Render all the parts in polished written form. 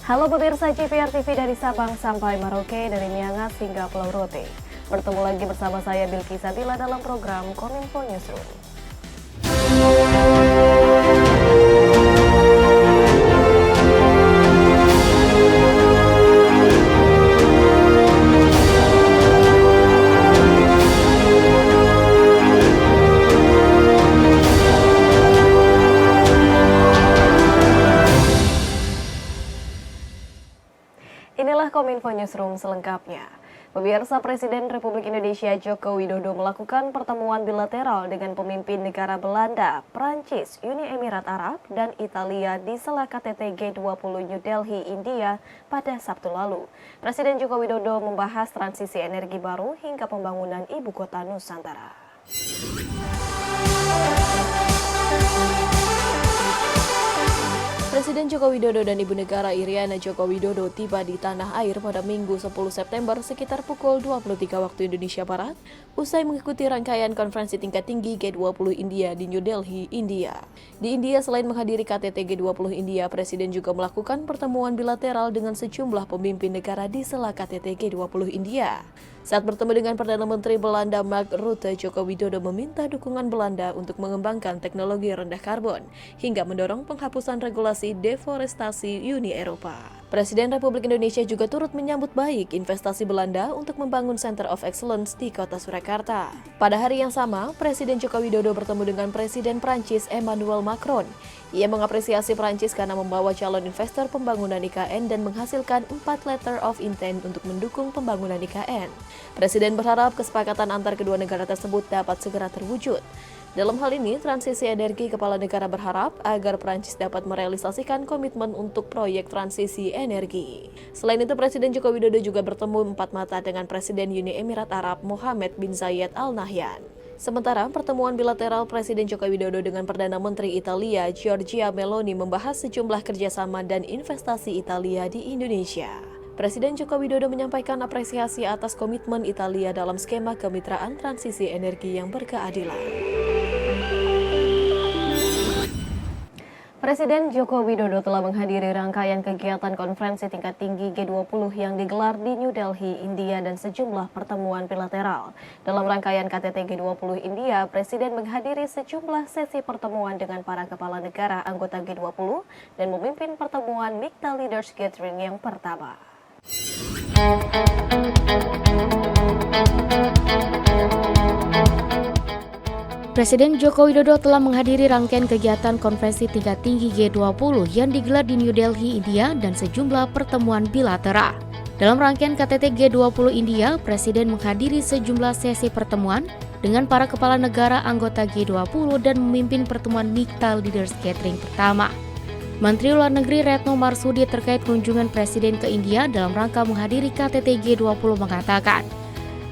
Halo pemirsa JPR TV dari Sabang sampai Merauke, dari Miangas hingga Pulau Rote. Bertemu lagi bersama saya Bilki Sabila dalam program Kominfo Newsroom. Inilah Kominfo Newsroom selengkapnya. Pemirsa, Presiden Republik Indonesia Joko Widodo melakukan pertemuan bilateral dengan pemimpin negara Belanda, Prancis, Uni Emirat Arab, dan Italia di sela KTT G20 New Delhi, India pada Sabtu lalu. Presiden Joko Widodo membahas transisi energi baru hingga pembangunan ibu kota Nusantara. Presiden Joko Widodo dan Ibu Negara Iriana Joko Widodo tiba di tanah air pada Minggu 10 September sekitar pukul 23 waktu Indonesia Barat, usai mengikuti rangkaian konferensi tingkat tinggi G20 India di New Delhi, India. Di India, selain menghadiri KTT G20 India, Presiden juga melakukan pertemuan bilateral dengan sejumlah pemimpin negara di sela KTT G20 India. Saat bertemu dengan Perdana Menteri Belanda Mark Rutte, Joko Widodo meminta dukungan Belanda untuk mengembangkan teknologi rendah karbon hingga mendorong penghapusan regulasi deforestasi Uni Eropa. Presiden Republik Indonesia juga turut menyambut baik investasi Belanda untuk membangun Center of Excellence di kota Surakarta. Pada hari yang sama, Presiden Joko Widodo bertemu dengan Presiden Prancis Emmanuel Macron. Ia mengapresiasi Prancis karena membawa calon investor pembangunan IKN dan menghasilkan 4 letter of intent untuk mendukung pembangunan IKN. Presiden berharap kesepakatan antar kedua negara tersebut dapat segera terwujud. Dalam hal ini, transisi energi, kepala negara berharap agar Prancis dapat merealisasikan komitmen untuk proyek transisi energi. Selain itu, Presiden Joko Widodo juga bertemu empat mata dengan Presiden Uni Emirat Arab Mohammed bin Zayed Al Nahyan. Sementara pertemuan bilateral Presiden Joko Widodo dengan Perdana Menteri Italia Giorgia Meloni membahas sejumlah kerjasama dan investasi Italia di Indonesia. Presiden Joko Widodo menyampaikan apresiasi atas komitmen Italia dalam skema kemitraan transisi energi yang berkeadilan. Presiden Joko Widodo telah menghadiri rangkaian kegiatan konferensi tingkat tinggi G20 yang digelar di New Delhi, India dan sejumlah pertemuan bilateral. Dalam rangkaian KTT G20 India, Presiden menghadiri sejumlah sesi pertemuan dengan para kepala negara anggota G20 dan memimpin pertemuan MIKTA Leaders Gathering yang pertama. Presiden Joko Widodo telah menghadiri rangkaian kegiatan konferensi tingkat tinggi G20 yang digelar di New Delhi, India dan sejumlah pertemuan bilateral. Dalam rangkaian KTT G20 India, Presiden menghadiri sejumlah sesi pertemuan dengan para kepala negara anggota G20 dan memimpin pertemuan MIKTA Leaders Gathering pertama. Menteri Luar Negeri Retno Marsudi terkait kunjungan Presiden ke India dalam rangka menghadiri KTT G20 mengatakan,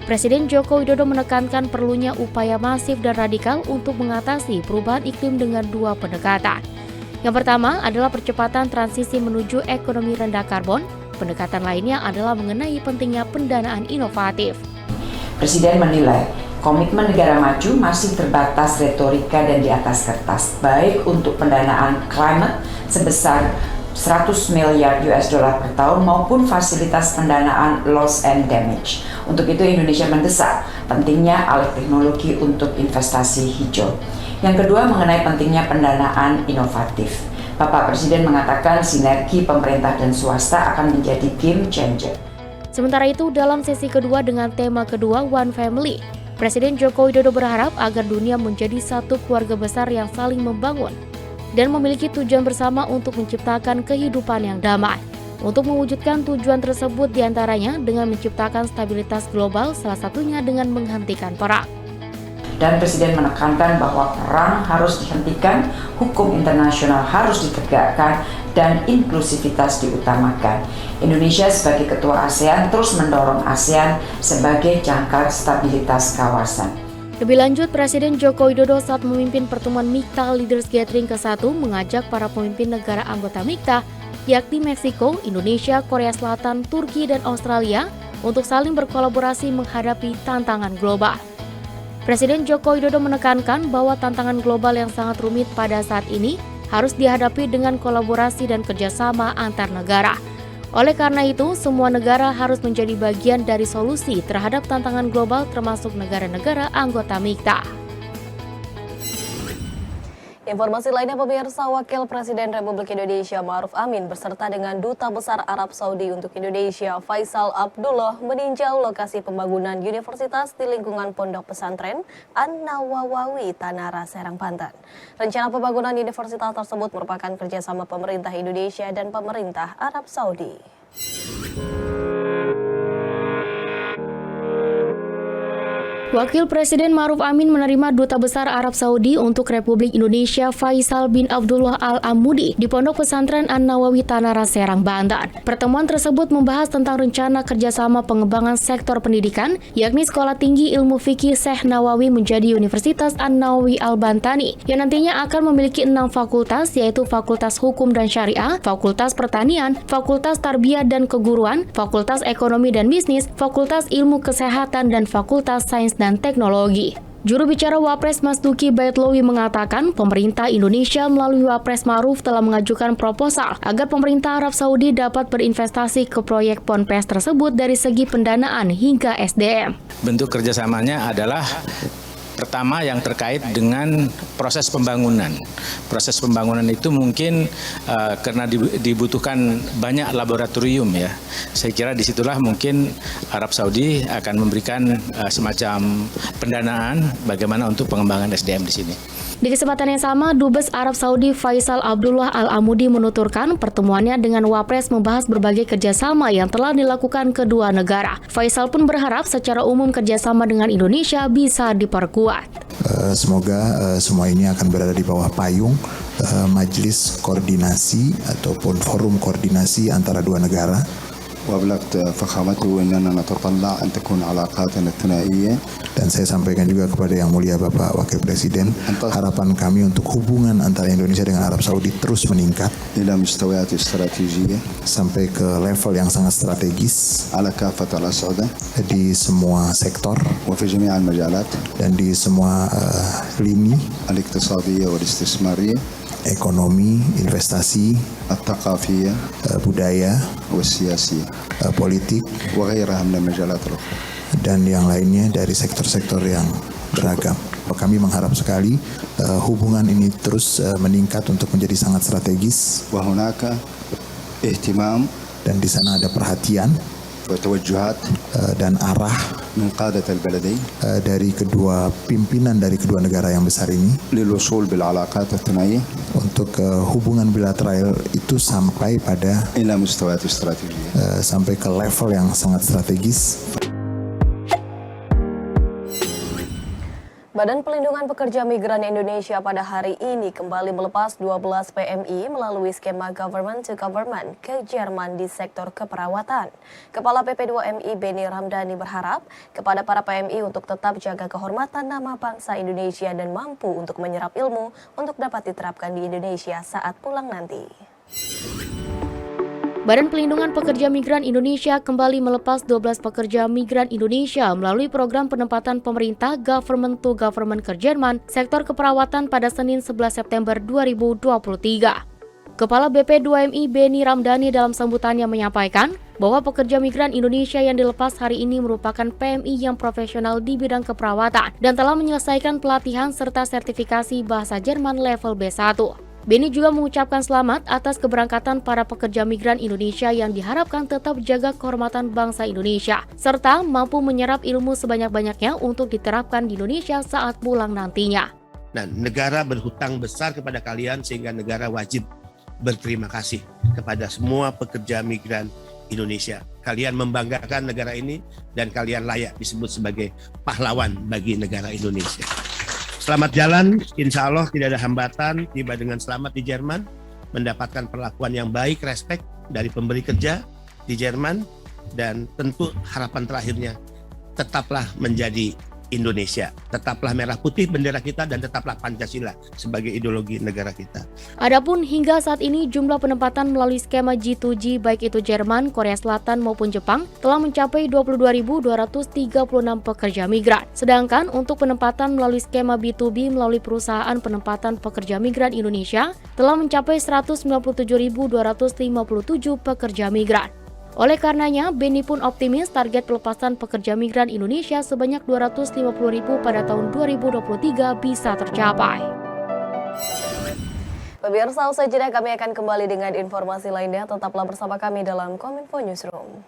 Presiden Joko Widodo menekankan perlunya upaya masif dan radikal untuk mengatasi perubahan iklim dengan dua pendekatan. Yang pertama adalah percepatan transisi menuju ekonomi rendah karbon. Pendekatan lainnya adalah mengenai pentingnya pendanaan inovatif. Presiden menilai komitmen negara maju masih terbatas retorika dan di atas kertas, baik untuk pendanaan climate sebesar 100 miliar US dollar per tahun maupun fasilitas pendanaan loss and damage. Untuk itu Indonesia mendesak pentingnya alih teknologi untuk investasi hijau. Yang kedua mengenai pentingnya pendanaan inovatif. Bapak Presiden mengatakan sinergi pemerintah dan swasta akan menjadi game changer. Sementara itu dalam sesi kedua dengan tema kedua One Family, Presiden Joko Widodo berharap agar dunia menjadi satu keluarga besar yang saling membangun dan memiliki tujuan bersama untuk menciptakan kehidupan yang damai. Untuk mewujudkan tujuan tersebut diantaranya dengan menciptakan stabilitas global, salah satunya dengan menghentikan perang. Dan Presiden menekankan bahwa perang harus dihentikan, hukum internasional harus ditegakkan, dan inklusivitas diutamakan. Indonesia sebagai ketua ASEAN terus mendorong ASEAN sebagai jangkar stabilitas kawasan. Lebih lanjut, Presiden Joko Widodo saat memimpin pertemuan MIKTA Leaders Gathering ke-1 mengajak para pemimpin negara anggota MIKTA, yakni Meksiko, Indonesia, Korea Selatan, Turki, dan Australia untuk saling berkolaborasi menghadapi tantangan global. Presiden Joko Widodo menekankan bahwa tantangan global yang sangat rumit pada saat ini harus dihadapi dengan kolaborasi dan kerjasama antar negara. Oleh karena itu, semua negara harus menjadi bagian dari solusi terhadap tantangan global termasuk negara-negara anggota MIKTA. Informasi lainnya, pemirsa, Wakil Presiden Republik Indonesia Ma'ruf Amin beserta dengan Duta Besar Arab Saudi untuk Indonesia Faisal Abdullah meninjau lokasi pembangunan universitas di lingkungan Pondok Pesantren An-Nawawi, Tanara, Serang, Banten. Rencana pembangunan universitas tersebut merupakan kerjasama pemerintah Indonesia dan pemerintah Arab Saudi. Wakil Presiden Ma'ruf Amin menerima Duta Besar Arab Saudi untuk Republik Indonesia Faisal bin Abdullah Al-Amudi di Pondok Pesantren An-Nawawi, Tanara, Serang, Banten. Pertemuan tersebut membahas tentang rencana kerjasama pengembangan sektor pendidikan, yakni Sekolah Tinggi Ilmu Fikih Syekh Nawawi menjadi Universitas An-Nawawi Al-Bantani, yang nantinya akan memiliki 6 fakultas, yaitu Fakultas Hukum dan Syariah, Fakultas Pertanian, Fakultas Tarbiyah dan Keguruan, Fakultas Ekonomi dan Bisnis, Fakultas Ilmu Kesehatan, dan Fakultas Sains dan Teknologi. Juru bicara Wapres Mas Duki Baitlawi mengatakan pemerintah Indonesia melalui Wapres Ma'ruf telah mengajukan proposal agar pemerintah Arab Saudi dapat berinvestasi ke proyek Ponpes tersebut dari segi pendanaan hingga SDM. Bentuk kerjasamanya adalah pertama yang terkait dengan proses pembangunan. Proses pembangunan itu mungkin karena dibutuhkan banyak laboratorium ya. Saya kira disitulah mungkin Arab Saudi akan memberikan semacam pendanaan bagaimana untuk pengembangan SDM di sini. Di kesempatan yang sama, Dubes Arab Saudi Faisal Abdullah Al-Amudi menuturkan pertemuannya dengan Wapres membahas berbagai kerjasama yang telah dilakukan kedua negara. Faisal pun berharap secara umum kerjasama dengan Indonesia bisa diperkuat. Semoga semua ini akan berada di bawah payung majelis koordinasi ataupun forum koordinasi antara dua negara. وأبلغت فخامته أننا نتطلع أن تكون علاقاتنا الثنائية. Dan saya sampaikan juga kepada Yang Mulia Bapak Wakil Presiden, harapan kami untuk hubungan antara Indonesia dengan Arab Saudi terus meningkat إلى مستويات استراتيجية sampai ke level yang sangat strategis على كافة الأصعدة di semua sektor وفي جميع المجالات dan di semua lini الاقتصادية والاستثمارية ekonomi, investasi, الثقافية budaya, والسياسية politik, وغيرها من المجالات الأخرى. dan yang lainnya dari sektor-sektor yang beragam. Kami mengharap sekali hubungan ini terus meningkat untuk menjadi sangat strategis. وهناك اهتمام Dan di sana ada perhatian وتوجهات dan arah من قادة البلدين dari kedua pimpinan dari kedua negara yang besar ini للوصول بالعلاقات الثنائية untuk hubungan bilateral itu sampai pada إلى مستويات استراتيجية. sampai ke level yang sangat strategis. Badan Pelindungan Pekerja Migran Indonesia pada hari ini kembali melepas 12 PMI melalui skema Government to Government ke Jerman di sektor keperawatan. Kepala PP2MI Beni Ramdhani berharap kepada para PMI untuk tetap jaga kehormatan nama bangsa Indonesia dan mampu untuk menyerap ilmu untuk dapat diterapkan di Indonesia saat pulang nanti. Badan Pelindungan Pekerja Migran Indonesia kembali melepas 12 pekerja migran Indonesia melalui program penempatan pemerintah Government to Government ke Jerman, sektor keperawatan pada Senin 11 September 2023. Kepala BP2MI Beni Ramdhani dalam sambutannya menyampaikan bahwa pekerja migran Indonesia yang dilepas hari ini merupakan PMI yang profesional di bidang keperawatan dan telah menyelesaikan pelatihan serta sertifikasi bahasa Jerman level B1. Beni juga mengucapkan selamat atas keberangkatan para pekerja migran Indonesia yang diharapkan tetap jaga kehormatan bangsa Indonesia, serta mampu menyerap ilmu sebanyak-banyaknya untuk diterapkan di Indonesia saat pulang nantinya. Dan negara berhutang besar kepada kalian sehingga negara wajib berterima kasih kepada semua pekerja migran Indonesia. Kalian membanggakan negara ini dan kalian layak disebut sebagai pahlawan bagi negara Indonesia. Selamat jalan, insya Allah tidak ada hambatan, tiba dengan selamat di Jerman, mendapatkan perlakuan yang baik, respek dari pemberi kerja di Jerman, dan tentu harapan terakhirnya, tetaplah menjadi Indonesia. Tetaplah merah putih bendera kita dan tetaplah Pancasila sebagai ideologi negara kita. Adapun hingga saat ini jumlah penempatan melalui skema G2G baik itu Jerman, Korea Selatan maupun Jepang telah mencapai 22.236 pekerja migran. Sedangkan untuk penempatan melalui skema B2B melalui perusahaan penempatan pekerja migran Indonesia telah mencapai 197.257 pekerja migran. Oleh karenanya, Beni pun optimis target pelepasan pekerja migran Indonesia sebanyak 250.000 pada tahun 2023 bisa tercapai. Pemirsa, usai jeda kami akan kembali dengan informasi lainnya. Tetaplah bersama kami dalam Kominfo Newsroom.